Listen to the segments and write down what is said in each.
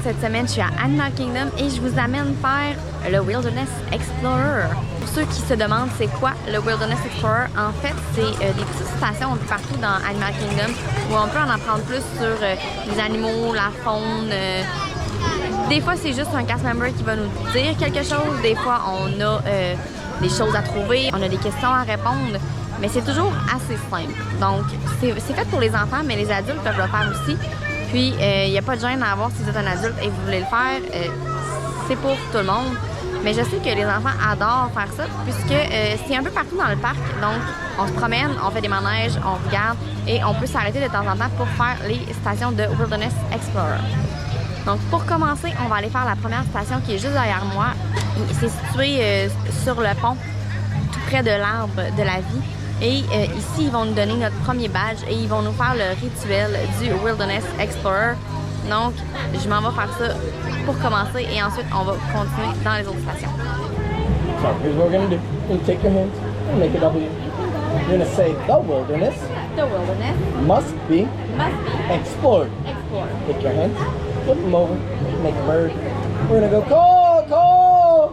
cette semaine, je suis à Animal Kingdom et je vous amène faire le Wilderness Explorer. Pour ceux qui se demandent c'est quoi le Wilderness Explorer, en fait, c'est des petites stations un peu partout dans Animal Kingdom où on peut en apprendre plus sur les animaux, la faune. Des fois, c'est juste un cast member qui va nous dire quelque chose. Des fois, on a des choses à trouver, on a des questions à répondre. Mais c'est toujours assez simple. Donc, c'est fait pour les enfants, mais les adultes peuvent le faire aussi. Puis, il n'y a pas de gêne à avoir si vous êtes un adulte et vous voulez le faire. C'est pour tout le monde. Mais je sais que les enfants adorent faire ça, puisque c'est un peu partout dans le parc. Donc, on se promène, on fait des manèges, on regarde et on peut s'arrêter de temps en temps pour faire les stations de Wilderness Explorer. Donc, pour commencer, on va aller faire la première station qui est juste derrière moi. C'est situé sur le pont, tout près de l'arbre de la vie. Et ici, ils vont nous donner notre premier badge et ils vont nous faire le rituel du Wilderness Explorer. Donc, je m'en vais faire ça pour commencer et ensuite, on va continuer dans les autres stations. So, here's what we're going to do. You're going to take your hands and make a W. You're going to say, the wilderness The wilderness must be must be explored. explored. Take your hands, flip them over, make a bird. We're going to go, caw, caw.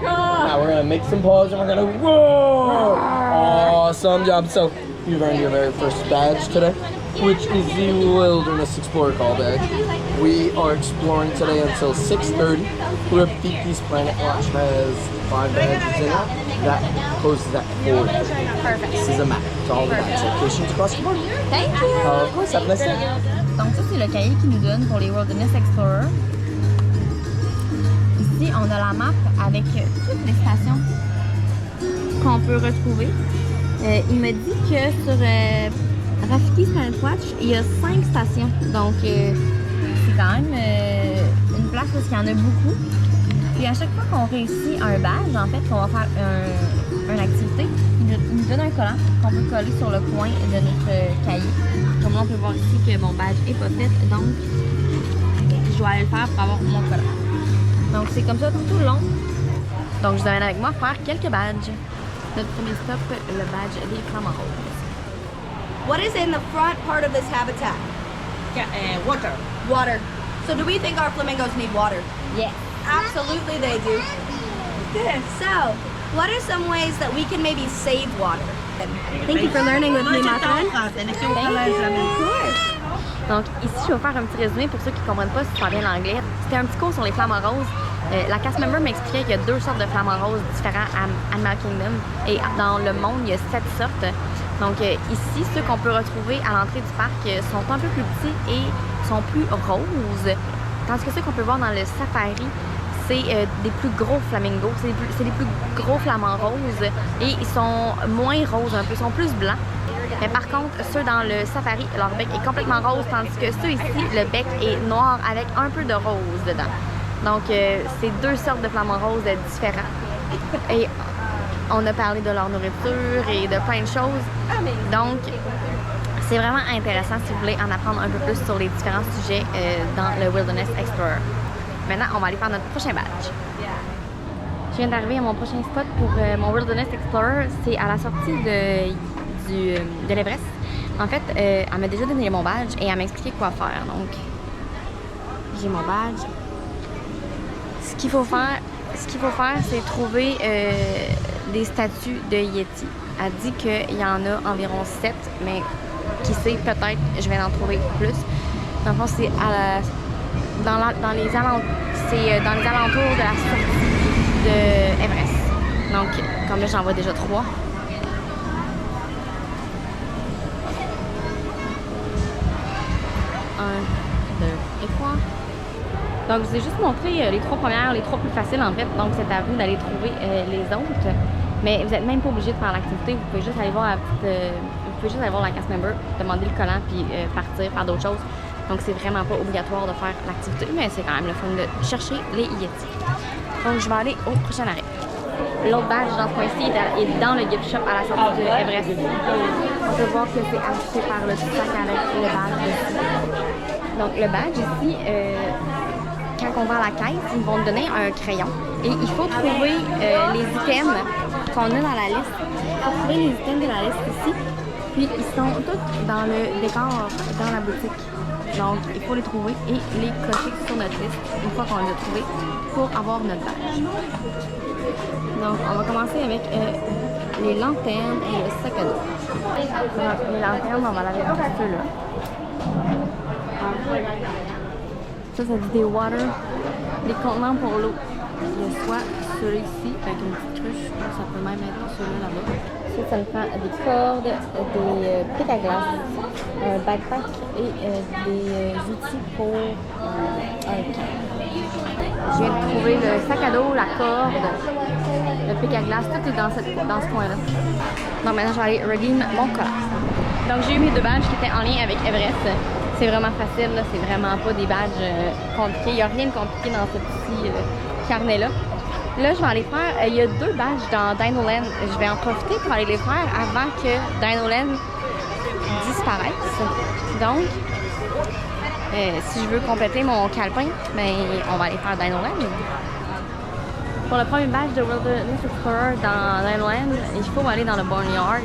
Now we're going to make some paws and we're going to roar. Awesome job. So you've earned your very first badge today, which is the Wilderness Explorer Call badge. We are exploring today until 6:30. Rafiki's Planet Watch has 5 badges in it. That closes at 4. Perfect. This is a map to all the badge locations across the board. Thank you! Of course, have a nice day. Donc ça, c'est le cahier qu'ils nous donnent pour les Wilderness Explorer. Ici, on a la map avec toutes les stations qu'on peut retrouver. Il me dit que sur Rafiki's Planet Watch, il y a 5 stations. Donc, c'est quand même une place où il y en a beaucoup. Puis à chaque fois qu'on réussit un badge, en fait, qu'on va faire une activité, il nous donne un collant qu'on peut coller sur le coin de notre cahier. Comme là, on peut voir ici que mon badge n'est pas fait, donc je dois aller le faire pour avoir mon collant. Donc c'est comme ça tout le long. Donc je vous amène avec moi faire quelques badges. Notre premier stop, le badge des flamants roses. What is in the front part of this habitat? Water. Water. So do we think our flamingos need water? Yes. Absolutely they do. So, what are some ways that we can maybe save water? Thank you for learning with me, my friend. Donc ici, je vais faire un petit résumé pour ceux qui ne comprennent pas super bien l'anglais. C'était un petit cours sur les flamants roses. La cast member m'expliquait qu'il y a 2 sortes de flamants roses différents à Animal Kingdom. Et dans le monde, il y a 7 sortes. Donc ici, ceux qu'on peut retrouver à l'entrée du parc sont un peu plus petits et sont plus roses. Tandis que ceux qu'on peut voir dans le safari, c'est des plus gros flamingos. C'est des plus gros flamants roses et ils sont moins roses un peu, ils sont plus blancs. Mais par contre, ceux dans le safari, leur bec est complètement rose, tandis que ceux ici, le bec est noir avec un peu de rose dedans. Donc, c'est 2 sortes de flamants roses différents. Et on a parlé de leur nourriture et de plein de choses. Donc, c'est vraiment intéressant si vous voulez en apprendre un peu plus sur les différents sujets dans le Wilderness Explorer. Maintenant, on va aller faire notre prochain badge. Je viens d'arriver à mon prochain spot pour mon Wilderness Explorer. C'est à la sortie de l'Everest. En fait, elle m'a déjà donné mon badge et elle m'a expliqué quoi faire. Donc, j'ai mon badge. Ce qu'il faut faire, c'est trouver des statues de Yeti. Elle dit qu'il y en a environ 7, mais qui sait, peut-être je vais en trouver plus. Dans le fond, c'est dans les alentours de la sortie de Everest. Donc, comme là, j'en vois déjà 3. 1, 2 et 3. Donc, je vous ai juste montré les 3 premières, les 3 plus faciles en fait. Donc, c'est à vous d'aller trouver les autres. Mais vous n'êtes même pas obligé de faire l'activité. Vous pouvez juste aller voir la cast member, demander le collant, puis partir, faire d'autres choses. Donc, c'est vraiment pas obligatoire de faire l'activité, mais c'est quand même le fun de chercher les Yeti. Donc, je vais aller au prochain arrêt. L'autre badge dans ce coin-ci est dans le gift shop à la sortie de Everest. On peut voir que c'est affiché par le petit sac avec le badge dessus. Donc, le badge ici, quand on va à la caisse, ils vont nous donner un crayon. Et il faut trouver les items qu'on a dans la liste. Il faut trouver les items de la liste ici. Puis, ils sont tous dans le décor, dans la boutique. Donc, il faut les trouver et les cocher sur notre liste une fois qu'on les a trouvés pour avoir notre badge. Donc, on va commencer avec les lanternes et le sac à dos. Donc, les lanternes, on va laver tout ceux-là. Ça dit des water, des contenants pour l'eau. Il y a soit celui-ci avec une petite cruche, ça peut même être celui-là là-bas. Ça me prend des cordes, des pics à glace, un backpack et des outils pour un camp. Je viens de trouver le sac à dos, la corde, le pic à glace, tout est dans ce coin-là. Donc maintenant, je vais aller redeem mon collant. Donc j'ai eu mes 2 badges qui étaient en lien avec Everest. C'est vraiment facile, c'est vraiment pas des badges compliqués. Il n'y a rien de compliqué dans ce petit carnet-là. Là, je vais aller faire, il y a 2 badges dans Dino Land. Je vais en profiter pour aller les faire avant que Dino Land disparaisse. Donc, si je veux compléter mon calepin, ben, on va aller faire Dino Land. Pour le premier badge de Wilderness Explorer dans Dino Land, il faut aller dans le Barnyard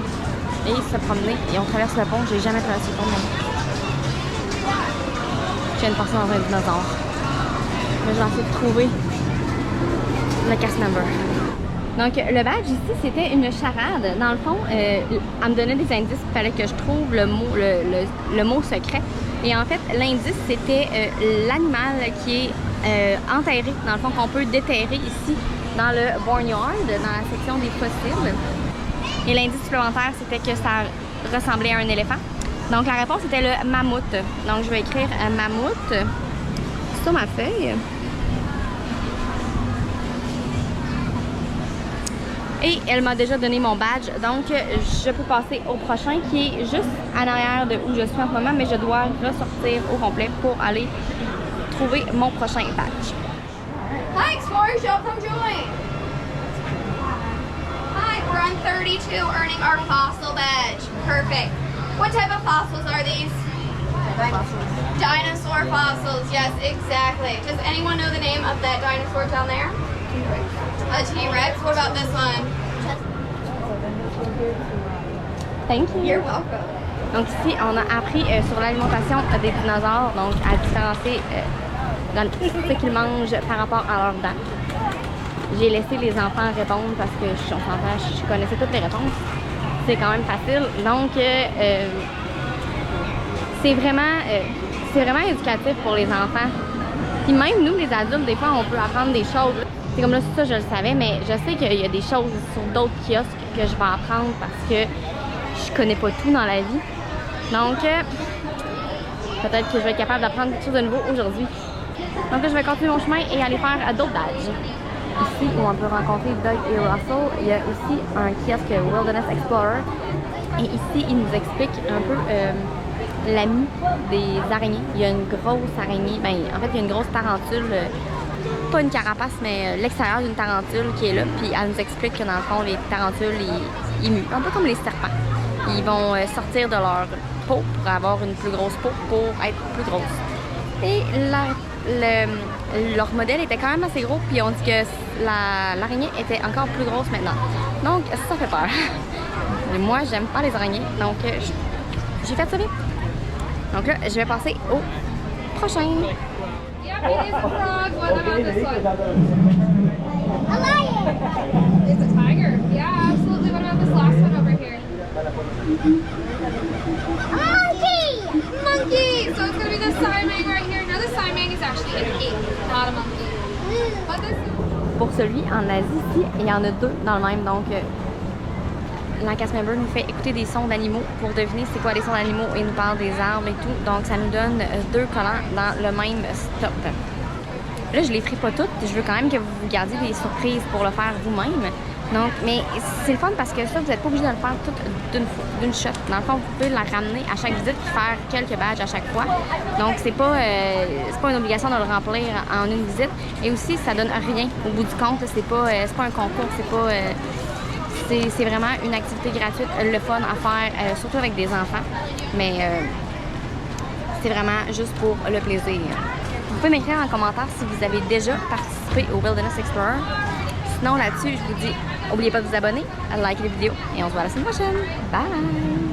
et se promener. Et on traverse le pont. J'ai jamais traversé le pont. Je viens de passer dans un dinosaure. Mais je vais essayer de trouver le cast member. Donc, le badge ici, c'était une charade. Dans le fond, elle me donnait des indices. Il fallait que je trouve le mot secret. Et en fait, l'indice, c'était l'animal qui est enterré, dans le fond, qu'on peut déterrer ici dans le Barnyard, dans la section des fossiles. Et l'indice supplémentaire, c'était que ça ressemblait à un éléphant. Donc, la réponse était le mammouth. Donc, je vais écrire mammouth sur ma feuille. Et elle m'a déjà donné mon badge, donc je peux passer au prochain qui est juste en arrière de où je suis en ce moment, mais je dois ressortir au complet pour aller trouver mon prochain badge. Hi, Explorers, y'all come join. Hi, we're on 32 earning our fossil badge. Perfect. What type of fossils are these? Dinosaur fossils, yes, exactly. Does anyone know the name of that dinosaur down there? A T-Rex. What about this one? Thank you. You're welcome. Donc ici, on a appris sur l'alimentation des dinosaures, donc à différencier ce qu'ils mangent par rapport à leurs dents. J'ai laissé les enfants répondre parce que je connaissais toutes les réponses. C'est quand même facile. Donc, c'est vraiment éducatif pour les enfants. Puis même nous, les adultes, des fois, on peut apprendre des choses. C'est comme là, ça, je le savais, mais je sais qu'il y a des choses sur d'autres kiosques que je vais apprendre parce que je connais pas tout dans la vie. Donc, peut-être que je vais être capable d'apprendre quelque chose de nouveau aujourd'hui. Donc là, je vais continuer mon chemin et aller faire d'autres badges. Ici, où on peut rencontrer Doug et Russell, il y a aussi un kiosque Wilderness Explorer. Et ici, il nous explique un peu l'ami des araignées. Il y a une grosse araignée, ben, en fait, il y a une grosse tarentule. Pas une carapace, mais l'extérieur d'une tarentule qui est là. Puis elle nous explique que dans le fond, les tarentules, ils muent. Un peu comme les serpents. Ils vont sortir de leur peau pour avoir une plus grosse peau pour être plus grosse. Et leur modèle était quand même assez gros. Puis on dit que l'araignée était encore plus grosse maintenant. Donc ça fait peur. Et moi, j'aime pas les araignées. Donc j'ai fait ça vite. Donc là, je vais passer au prochain. Yeah, it is a frog. What about this one? A lion. It's a tiger. Yeah, absolutely. What about this last one over here? A monkey. Monkey. So it's going to be the Simang right here. Now the Simang is actually an ape, not a monkey. But this... Pour celui en Asie, ici, il y en a 2 dans le même. Donc, la cast member nous fait écouter des sons d'animaux pour deviner c'est quoi les sons d'animaux et nous parle des arbres et tout. Donc, ça nous donne 2 collants dans le même stop. Là, je les ferai pas toutes. Je veux quand même que vous vous gardiez des surprises pour le faire vous-même. Donc, mais c'est le fun parce que ça, vous n'êtes pas obligé de le faire tout d'une shot. Dans le fond, vous pouvez la ramener à chaque visite et faire quelques badges à chaque fois. Donc, c'est pas une obligation de le remplir en une visite. Et aussi, ça donne rien au bout du compte. C'est pas un concours, c'est vraiment une activité gratuite, le fun à faire, surtout avec des enfants. Mais c'est vraiment juste pour le plaisir. Vous pouvez m'écrire en commentaire si vous avez déjà participé au Wilderness Explorer. Sinon, là-dessus, je vous dis, n'oubliez pas de vous abonner, de liker les vidéos et on se voit la semaine prochaine. Bye!